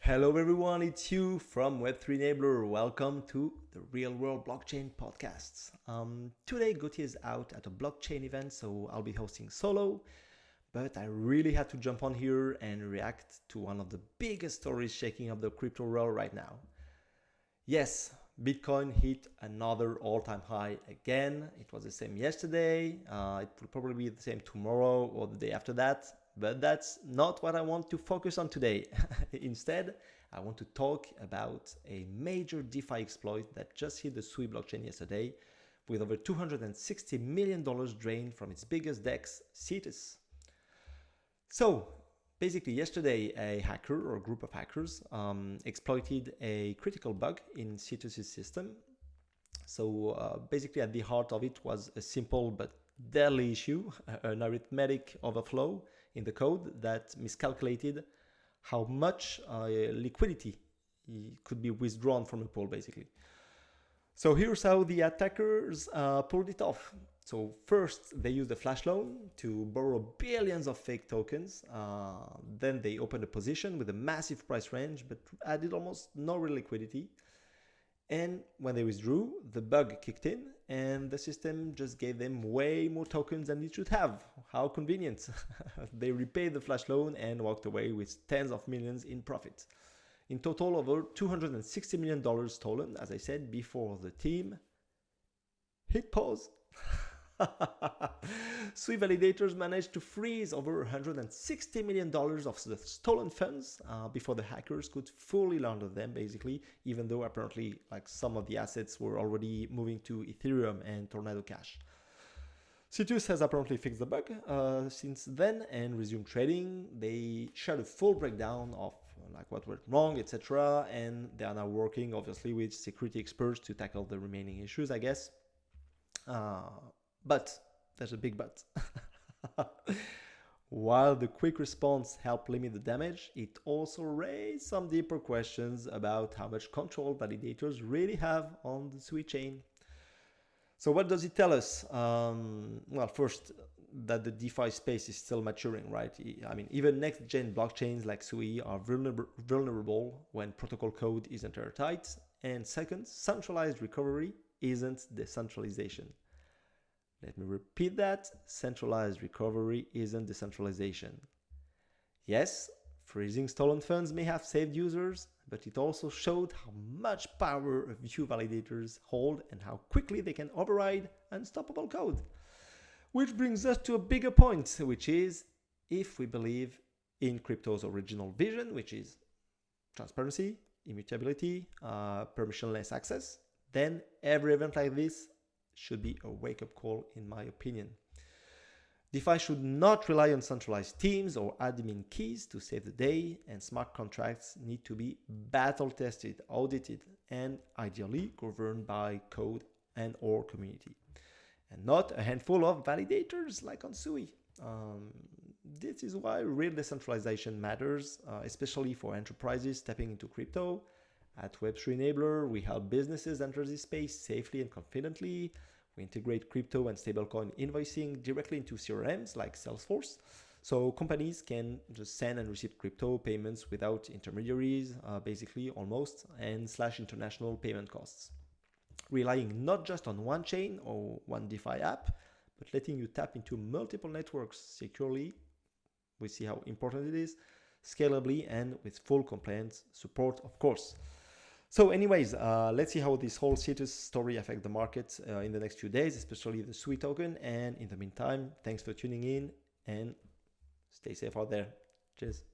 Hello everyone, it's you from Web3 Enabler. Welcome to the Real World Blockchain Podcasts. Today Gauthier is out at a blockchain event, so I'll be hosting solo, but I really had to jump on here and react to one of the biggest stories shaking up the crypto world right now. Yes, Bitcoin hit another all-time high again. It was the same yesterday. It will probably be the same tomorrow or the day after that. But that's not what I want to focus on today. Instead, I want to talk about a major DeFi exploit that just hit the Sui blockchain yesterday with over $260 million drained from its biggest DEX, Cetus. So basically yesterday, a hacker or a group of hackers exploited a critical bug in Cetus' system. So basically at the heart of it was a simple but deadly issue, an arithmetic overflow in the code that miscalculated how much liquidity could be withdrawn from a pool, basically. So here's how the attackers pulled it off. So first, they used a flash loan to borrow billions of fake tokens. Then they opened a position with a massive price range, but added almost no real liquidity. And when they withdrew, the bug kicked in and the system just gave them way more tokens than it should have. How convenient. They repaid the flash loan and walked away with tens of millions in profit. In total, over $260 million stolen, as I said, before the team hit pause. Sui validators managed to freeze over $160 million of the stolen funds before the hackers could fully launder them, basically, even though apparently some of the assets were already moving to Ethereum and Tornado Cash. Cetus has apparently fixed the bug since then and resumed trading. They shared a full breakdown of what went wrong, etc. And they are now working, obviously, with security experts to tackle the remaining issues, I guess. But there's a big but. While the quick response helped limit the damage, it also raised some deeper questions about how much control validators really have on the Sui chain. So what does it tell us? Well, first, that the DeFi space is still maturing, right? I mean, even next-gen blockchains like Sui are vulnerable when protocol code isn't airtight. And second, centralized recovery isn't decentralization. Let me repeat that. Centralized recovery isn't decentralization. Yes, freezing stolen funds may have saved users, but it also showed how much power a few validators hold and how quickly they can override unstoppable code. Which brings us to a bigger point, which is if we believe in crypto's original vision, which is transparency, immutability, permissionless access, then every event like this should be a wake-up call, in my opinion. DeFi should not rely on centralized teams or admin keys to save the day, and smart contracts need to be battle-tested, audited, and ideally governed by code and or community, and not a handful of validators like on Sui. This is why real decentralization matters, especially for enterprises stepping into crypto. At Web3 Enabler, we help businesses enter this space safely and confidently. We integrate crypto and stablecoin invoicing directly into CRMs like Salesforce, so companies can just send and receive crypto payments without intermediaries, basically almost, and slash international payment costs. Relying not just on one chain or one DeFi app, but letting you tap into multiple networks securely. We see how important it is, scalably, and with full compliance support, of course. So anyways, let's see how this whole Cetus story affects the market in the next few days, especially the Sui token. And in the meantime, thanks for tuning in and stay safe out there. Cheers.